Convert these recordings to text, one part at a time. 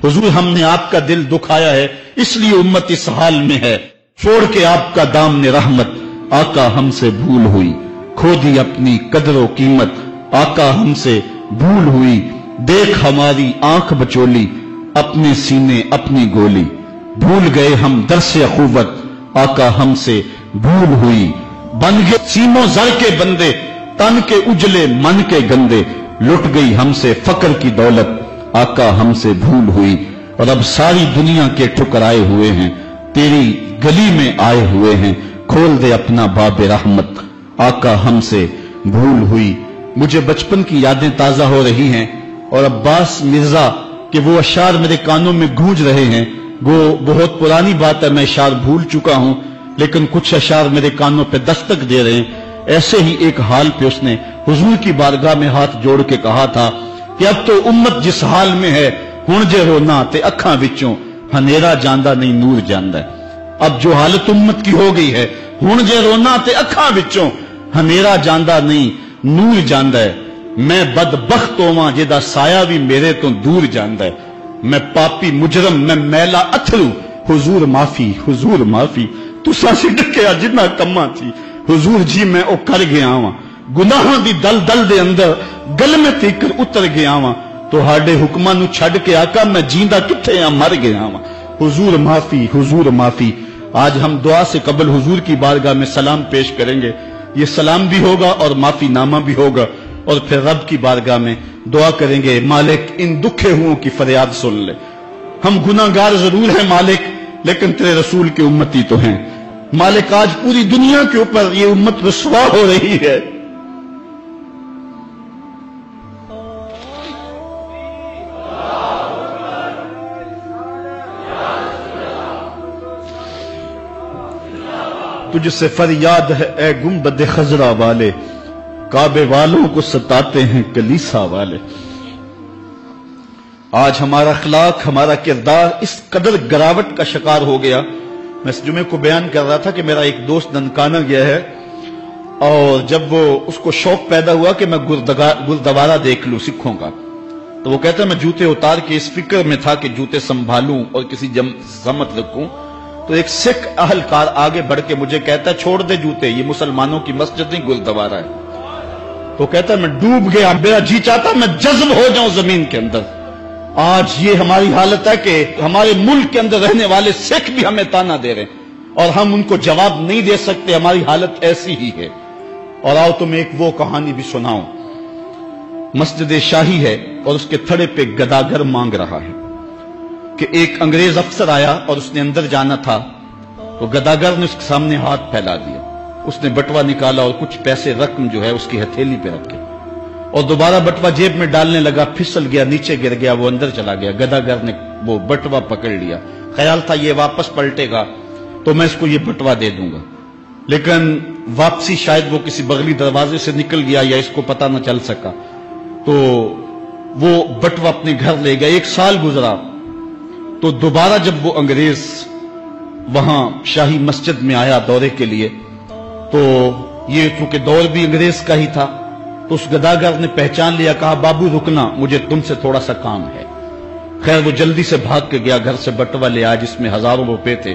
हुजूर हमने आपका दिल दुखाया है, इसलिए उम्मत इस हाल में है। छोड़ के आपका दामने रहमत, आका हमसे भूल हुई। खो दी अपनी कदर व कीमत, आका हमसे भूल हुई। देख हमारी आंख बचोली, अपने सीने अपनी गोली। भूल गए हम दरसे अखुवत, आका हमसे भूल हुई। बन गए सीनों जर के बंदे, तन के उजले मन के गंदे। लुट गई हमसे फक्र की दौलत, आका हमसे भूल हुई। और अब सारी दुनिया के ठुकराए हुए हैं, तेरी गली में आए हुए हैं। खोल दे अपना बाब रहमत, आका हमसे भूल हुई। मुझे बचपन की यादें ताजा हो रही हैं और अब्बास मिर्जा के वो अशार मेरे कानों में गूंज रहे हैं। वो बहुत पुरानी बात है, मैं अशार भूल चुका हूं, लेकिन कुछ अशार मेरे कानों पे दस्तक दे रहे हैं। ऐसे ही एक हाल पे उसने हुजूर की बारगाह में हाथ जोड़ के कहा था कि अब तो उम्मत जिस हाल में है, हुण जे रोना ते अखां विचों हनेरा जांदा नहीं नूर जांदा है। अब जो हालत उम्मत की हो गई है, हुण जे रोना ते अखां विचों हनेरा जांदा नहीं नूर जांदा है। मैं बदबख्त होवां जिहदा साया भी मेरे तो दूर जांदा है। मैं पापी मुजरम, मैं मैला अथरू, हुजूर माफी, हुजूर माफी। तुसां सी ढकिया जिन्ना कम्मां थी, हुजूर जी मैं ओ कर गया वां। गुनाहां दी दल दल दे अंदर गल में तीकर उतर गया वां। तुहाडे हुक्मां नूं छड्ड के आका मैं जींदा किथे आ, मर गया वां। हुजूर माफी, हुजूर माफी। आज हम दुआ से कबल हुजूर की बारगाह में सलाम पेश करेंगे। ये सलाम भी होगा और माफी नामा भी होगा, और फिर रब की बारगाह में दुआ करेंगे, मालिक इन दुखे हुओं की फरियाद सुन ले। हम गुनाहगार जरूर हैं मालिक, लेकिन तेरे रसूल के उम्मती तो हैं। मालिक आज पूरी दुनिया के ऊपर ये उम्मत रुसवा हो रही है। तुझसे फरियाद है ए गुंबद खजरा वाले, काबे वालों को सताते हैं कलीसा वाले। आज हमारा अखलाक, हमारा किरदार इस कदर गिरावट का शिकार हो गया। मैं इस जुमे को बयान कर रहा था कि मेरा एक दोस्त ननकाना गया है, और जब वो उसको शौक पैदा हुआ कि मैं गुरुद्वारा देख लूं सिखों का, तो वो कहता मैं जूते उतार के इस फिक्र में था कि जूते संभालूं और किसी जमत रखूं। तो एक सिख अहलकार आगे बढ़ के मुझे कहता छोड़ दे जूते, ये मुसलमानों की मस्जिद नहीं गुरुद्वारा है। तो कहता मैं डूब गया, मेरा जी चाहता मैं जज्ब हो जाऊं जमीन के अंदर। आज ये हमारी हालत है कि हमारे मुल्क के अंदर रहने वाले सिख भी हमें ताना दे रहे हैं और हम उनको जवाब नहीं दे सकते। हमारी हालत ऐसी ही है। और आओ तुम्हें एक वो कहानी भी सुनाऊं। मस्जिद शाही है और उसके थड़े पे गदागर मांग रहा है कि एक अंग्रेज अफसर आया और उसने अंदर जाना था, तो गदागर ने उसके सामने हाथ फैला दिया। उसने बटवा निकाला और कुछ पैसे रकम जो है उसकी हथेली पे रखे, और दोबारा बटवा जेब में डालने लगा, फिसल गया, नीचे गिर गया, वो अंदर चला गया। गदागर ने वो बटवा पकड़ लिया। ख्याल था ये वापस पलटेगा तो मैं इसको ये बटवा दे दूंगा, लेकिन वापसी शायद वो किसी बगली दरवाजे से निकल गया या इसको पता न चल सका, तो वो बटवा अपने घर ले गया। 1 साल गुजरा तो दोबारा जब वो अंग्रेज वहां शाही मस्जिद में आया दौरे के लिए, तो ये चूंकि दौर भी अंग्रेज का ही था, तो उस गदागर ने पहचान लिया, कहा बाबू रुकना, मुझे तुमसे थोड़ा सा काम है। खैर वो जल्दी से भाग के गया, घर से बटवा ले आया जिसमें हजारों रुपए थे,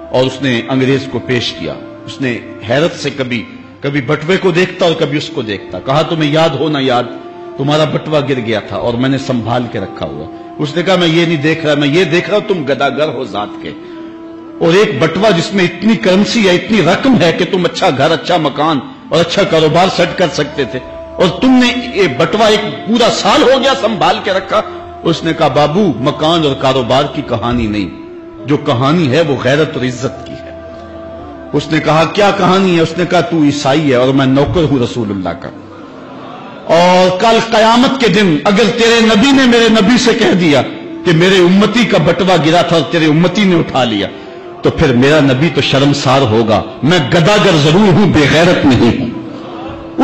और उसने अंग्रेज को पेश किया। उसने हैरत से कभी कभी बटवे को देखता और कभी उसको देखता। कहा तुम्हें याद हो ना याद, तुम्हारा बटवा गिर गया था और मैंने संभाल के रखा हुआ। उसने कहा मैं ये नहीं देख रहा, मैं ये देख रहा हूं तुम गदागर हो जात के, और एक बटवा जिसमें इतनी करेंसी है, इतनी रकम है कि तुम अच्छा घर, अच्छा मकान और अच्छा कारोबार सेट कर सकते थे, और तुमने ये बटवा एक पूरा साल हो गया संभाल के रखा। उसने कहा बाबू मकान और कारोबार की कहानी नहीं, जो कहानी है वो गैरत और इज्जत की है। उसने कहा क्या कहानी है? उसने कहा तू ईसाई है और मैं नौकर हूं रसूलुल्लाह का, और कल कयामत के दिन अगर तेरे नबी ने मेरे नबी से कह दिया कि मेरे उम्मती का बटवा गिरा था और तेरे उम्मती ने उठा लिया, तो फिर मेरा नबी तो शर्मसार होगा। मैं गदागर जरूर हूं, बेगैरत नहीं हूं।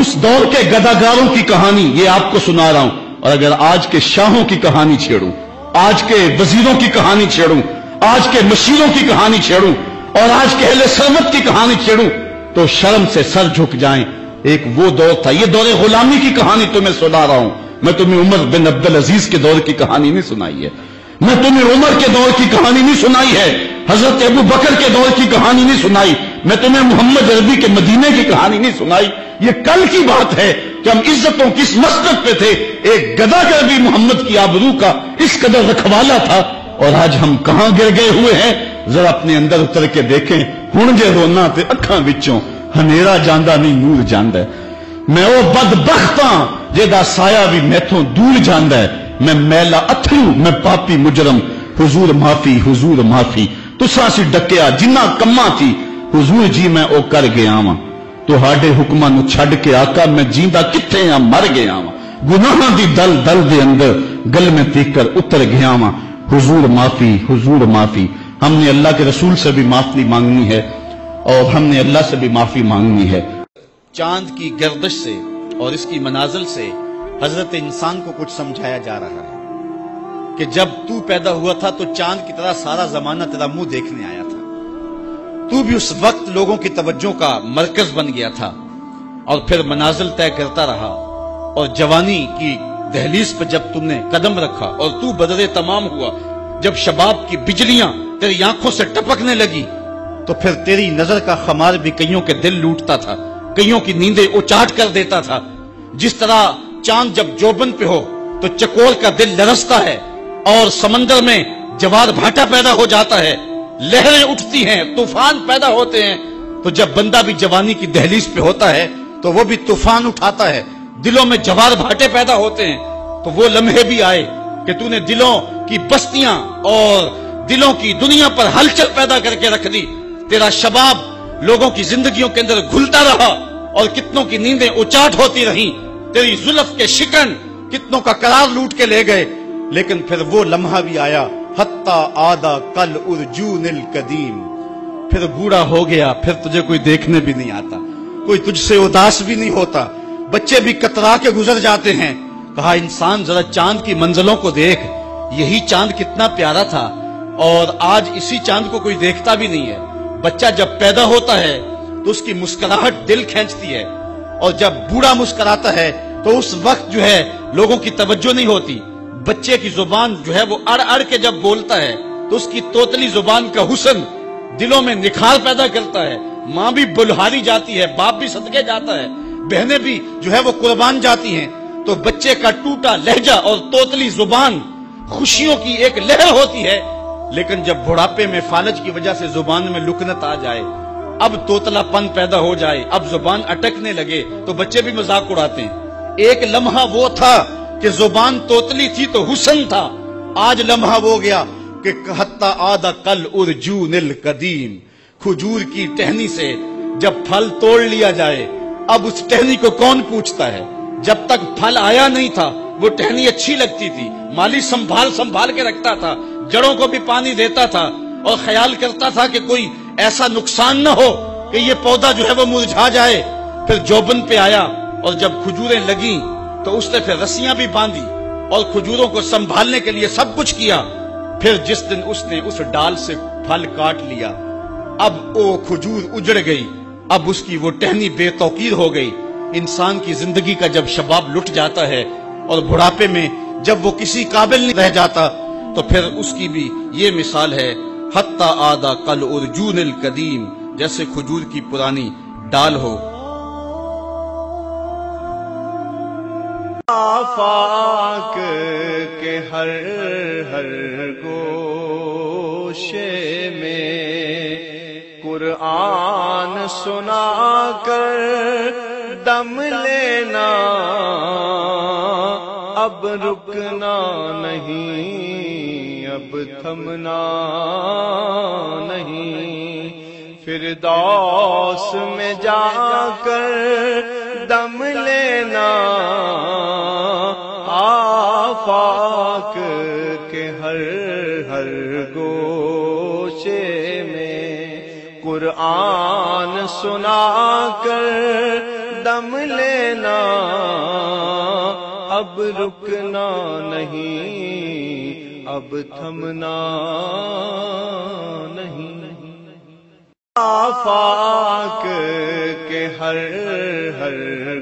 उस दौर के गदागारों की कहानी ये आपको सुना रहा हूं, और अगर आज के शाहों की कहानी छेड़ूं, आज के वजीरों की कहानी छेड़ूं, आज के मशीरों की कहानी छेड़ूं और आज के अहले सरमत की कहानी छेड़ूं, तो शर्म से सर झुक जाएं। एक वो दौर था, ये दौरे गुलामी की कहानी तुम्हें सुना रहा हूं, मैं तुम्हें उमर बिन अब्दुल अजीज के दौर की कहानी नहीं सुनाई है। میں تمہیں عمر کے دور کی کہانی نہیں سنائی ہے، حضرت ابو بکر کے دور کی کہانی نہیں سنائی، میں تمہیں محمد عربی کے مدینے کی کہانی نہیں سنائی. یہ کل کی بات ہے کہ ہم عزتوں کس مسجد پہ تھے. ایک گدا کر بھی محمد کی آبرو کا اس قدر رکھوالا تھا، اور آج ہم کہاں گر گئے ہوئے ہیں. ذرا اپنے اندر اتر کے دیکھیں. ہن جے رونا تے اکھاں وچوں ہنیرا جاندا نہیں نور جاندا ہے. میں او بدبخت ہاں جیدا سایہ بھی میتھوں دور جاندا ہے. میں میلا اتھرو، میں پاپی مجرم. حضور معافی، حضور معافی. تساں سی ڈکیا جنہ کماں تھی، حضور جی میں او کر گیا واں. تہاڈے حکماں نو چھڈ کے آقا میں جیندا کتھے ہاں، مر گیا واں. گناہاں دی دل دل دے اندر گل میں تیکر اتر گیا واں. حضور معافی، حضور معافی. ہم نے اللہ کے رسول سے بھی معافی مانگنی ہے، اور ہم نے اللہ سے بھی معافی مانگنی ہے. چاند کی گردش سے اور اس کی منازل سے حضرت انسان کو کچھ سمجھایا جا رہا ہے کہ جب تو پیدا ہوا تھا تو چاند کی طرح سارا زمانہ تیرا منہ دیکھنے آیا تھا. تو بھی اس وقت لوگوں کی توجہ کا مرکز بن گیا تھا، اور پھر منازل طے کرتا رہا. اور جوانی کی دہلیز پہ جب تم نے قدم رکھا اور تو بدر تمام ہوا، جب شباب کی بجلیاں تیری آنکھوں سے ٹپکنے لگی، تو پھر تیری نظر کا خمار بھی کئیوں کے دل لوٹتا تھا، کئیوں کی نیندیں اچاٹ کر دیتا تھا. جس طرح چاند جب جوبن پہ ہو تو چکور کا دل لرزتا ہے، اور سمندر میں جوار بھاٹا پیدا ہو جاتا ہے، لہریں اٹھتی ہیں، طوفان پیدا ہوتے ہیں. تو جب بندہ بھی جوانی کی دہلیز پہ ہوتا ہے تو وہ بھی طوفان اٹھاتا ہے، دلوں میں جوار بھاٹے پیدا ہوتے ہیں. تو وہ لمحے بھی آئے کہ تو نے دلوں کی بستیاں اور دلوں کی دنیا پر ہلچل پیدا کر کے رکھ دی. تیرا شباب لوگوں کی زندگیوں کے اندر گھلتا رہا، اور کتنوں کی نیندیں اچاٹ ہوتی رہیں. تیری زلف کے شکن کتنوں کا قرار لوٹ کے لے گئے. لیکن پھر وہ لمحہ بھی آیا، حتی آدھا کل ارجون القدیم. پھر بوڑھا ہو گیا، پھر تجھے کوئی دیکھنے بھی نہیں آتا، کوئی تجھ سے اداس بھی نہیں ہوتا، بچے بھی کترا کے گزر جاتے ہیں. کہا انسان ذرا چاند کی منزلوں کو دیکھ، یہی چاند کتنا پیارا تھا، اور آج اسی چاند کو کوئی دیکھتا بھی نہیں ہے. بچہ جب پیدا ہوتا ہے تو اس کی مسکراہٹ دل کھینچتی ہے، اور جب بوڑھا مسکراتا ہے تو اس وقت جو ہے لوگوں کی توجہ نہیں ہوتی. بچے کی زبان جو ہے وہ اڑ اڑ کے جب بولتا ہے تو اس کی توتلی زبان کا حسن دلوں میں نکھار پیدا کرتا ہے. ماں بھی بلہاری جاتی ہے، باپ بھی صدقے جاتا ہے، بہنیں بھی جو ہے وہ قربان جاتی ہیں. تو بچے کا ٹوٹا لہجہ اور توتلی زبان خوشیوں کی ایک لہر ہوتی ہے. لیکن جب بڑھاپے میں فالج کی وجہ سے زبان میں لکنت آ جائے، اب توتلا پن پیدا ہو جائے، اب زبان اٹکنے لگے، تو بچے بھی مذاق اڑاتے ہیں. ایک لمحہ وہ تھا کہ زبان توتلی تھی تو حسن تھا، آج لمحہ وہ گیا کہ حتی آدھا کل ارجون القدیم. کھجور کی ٹہنی سے جب پھل توڑ لیا جائے، اب اس ٹہنی کو کون پوچھتا ہے؟ جب تک پھل آیا نہیں تھا وہ ٹہنی اچھی لگتی تھی، مالی سنبھال کے رکھتا تھا، جڑوں کو بھی پانی دیتا تھا، اور خیال کرتا تھا کہ کوئی ایسا نقصان نہ ہو کہ یہ پودا جو ہے وہ مرجھا جائے. پھر جوبن پہ آیا، اور جب کھجوریں لگیں تو اس نے پھر رسیاں بھی باندھی اور کھجوروں کو سنبھالنے کے لیے سب کچھ کیا. پھر جس دن اس نے اس ڈال سے پھل کاٹ لیا، اب وہ کھجور اجڑ گئی، اب اس کی وہ ٹہنی بے توقیر ہو گئی. انسان کی زندگی کا جب شباب لٹ جاتا ہے اور بڑھاپے میں جب وہ کسی قابل نہیں رہ جاتا، تو پھر اس کی بھی یہ مثال ہے، حتی آدھا کل ارجون القدیم، جیسے کھجور کی پرانی ڈال ہو. آفاق کے ہر ہر گوشے میں قرآن سنا کر دم لینا، اب رکنا نہیں، اب تھمنا نہیں. فردوس میں جا کر دم لینا، آفاق کے ہر ہر گوشے میں قرآن سنا کر دم لینا، اب رکنا نہیں، اب تھمنا نہیں. آفاق کے ہر ہر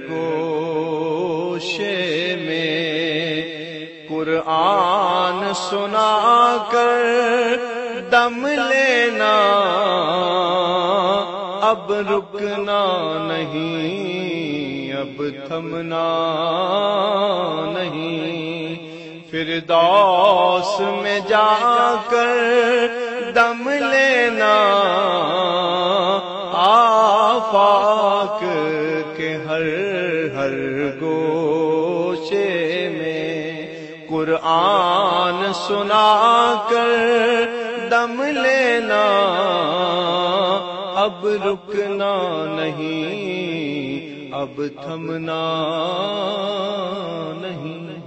گوشے میں قرآن سنا کر دم لینا، اب رکنا نہیں، اب تھمنا نہیں، فردوس میں جا کر دم لینا، آفاق کے ہر ہر گوشے میں قرآن سنا کر دم لینا، اب رکنا نہیں، اب تھمنا نہیں۔